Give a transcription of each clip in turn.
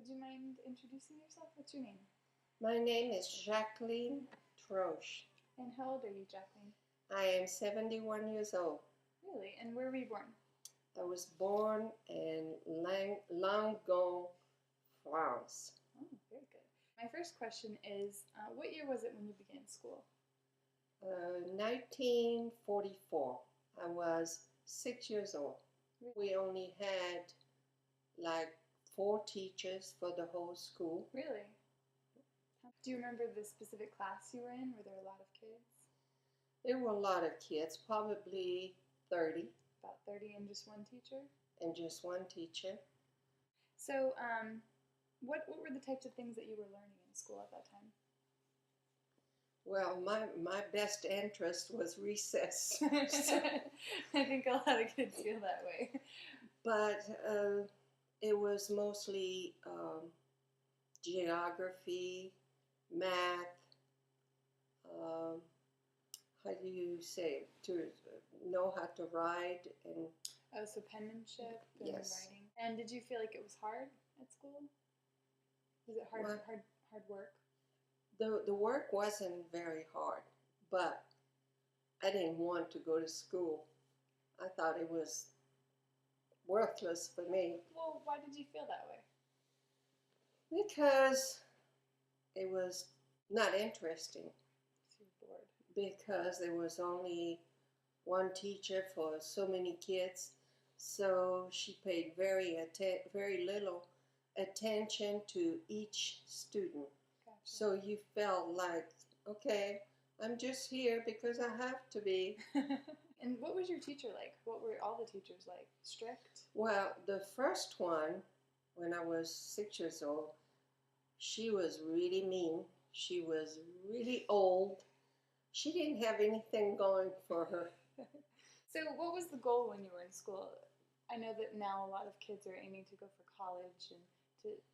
would you mind introducing yourself? What's your name? My name is Jacqueline Troche. And how old are you, Jacqueline? I am 71 years old. Really? And where were you born? I was born in Langon, France. Oh, very good. My first question is, what year was it when you began school? 1944. I was 6 years old. We only had like 4 teachers for the whole school. Really? Do you remember the specific class you were in? Were there a lot of kids? There were a lot of kids, probably 30. About 30 and just one teacher? And just one teacher. So, what were the types of things that you were learning in school at that time? Well, my best interest was recess. I think a lot of kids feel that way. But it was mostly geography, math, how do you say, to know how to write and... Oh, so penmanship and yes. writing. And did you feel like it was hard at school? Was it hard, Well, hard work? The work wasn't very hard, but I didn't want to go to school. I thought it was worthless for me. Well, why did you feel that way? Because it was not interesting. Too bored. Because there was only one teacher for so many kids, so she paid very little attention to each student. Gotcha. So you felt like, okay, I'm just here because I have to be. And what was your teacher like? What were all the teachers like? Strict? Well, the first one, when I was 6 years old, she was really mean. She was really old. She didn't have anything going for her. So what was the goal when you were in school? I know that now a lot of kids are aiming to go for college and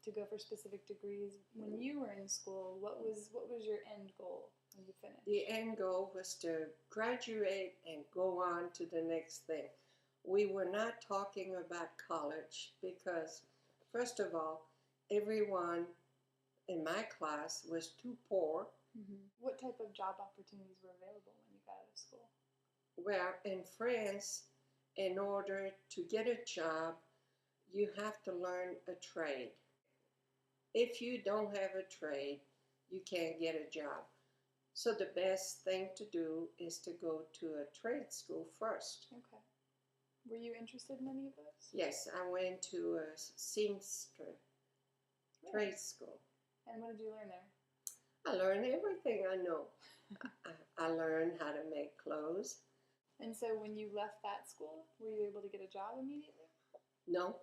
to go for specific degrees. When you were in school, what was your end goal when you finished? The end goal was to graduate and go on to the next thing. We were not talking about college because, first of all, everyone in my class was too poor. Mm-hmm. What type of job opportunities were available when you got out of school? Well, in France, in order to get a job, you have to learn a trade. If you don't have a trade, you can't get a job. So the best thing to do is to go to a trade school first. Okay. Were you interested in any of those? Yes, I went to a seamster trade school. And what did you learn there? I learned everything I know. I learned how to make clothes. And so when you left that school, were you able to get a job immediately? No.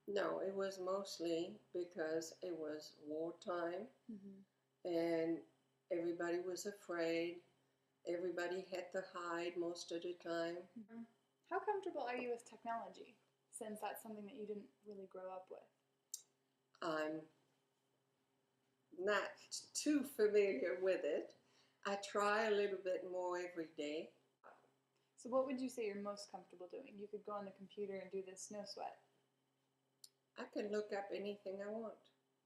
No, it was mostly because it was wartime. Mm-hmm. And everybody was afraid. Everybody had to hide most of the time. Mm-hmm. How comfortable are you with technology, since that's something that you didn't really grow up with? I'm not too familiar with it. I try a little bit more every day. So what would you say you're most comfortable doing? You could go on the computer and do this no sweat. I can look up anything I want.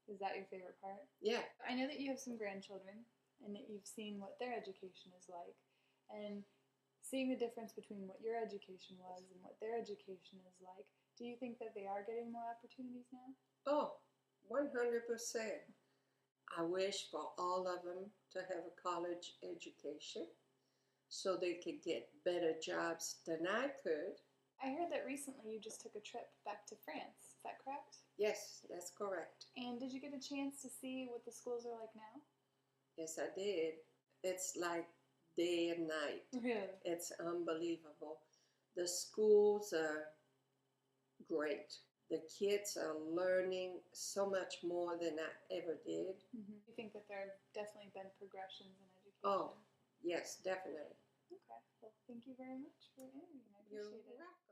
Is that your favorite part? Yeah. I know that you have some grandchildren and that you've seen what their education is like. And seeing the difference between what your education was and what their education is like, do you think that they are getting more opportunities now? Oh, 100%. I wish for all of them to have a college education so they could get better jobs than I could. I heard that recently you just took a trip back to France. Is that correct? Yes, that's correct. And did you get a chance to see what the schools are like now? Yes, I did. It's like day and night. Really? It's unbelievable. The schools are great. The kids are learning so much more than I ever did. Mm-hmm. You think that there have definitely been progressions in education? Oh, yes, definitely. Okay. Well, thank you very much for interviewing. I appreciate it. You're welcome.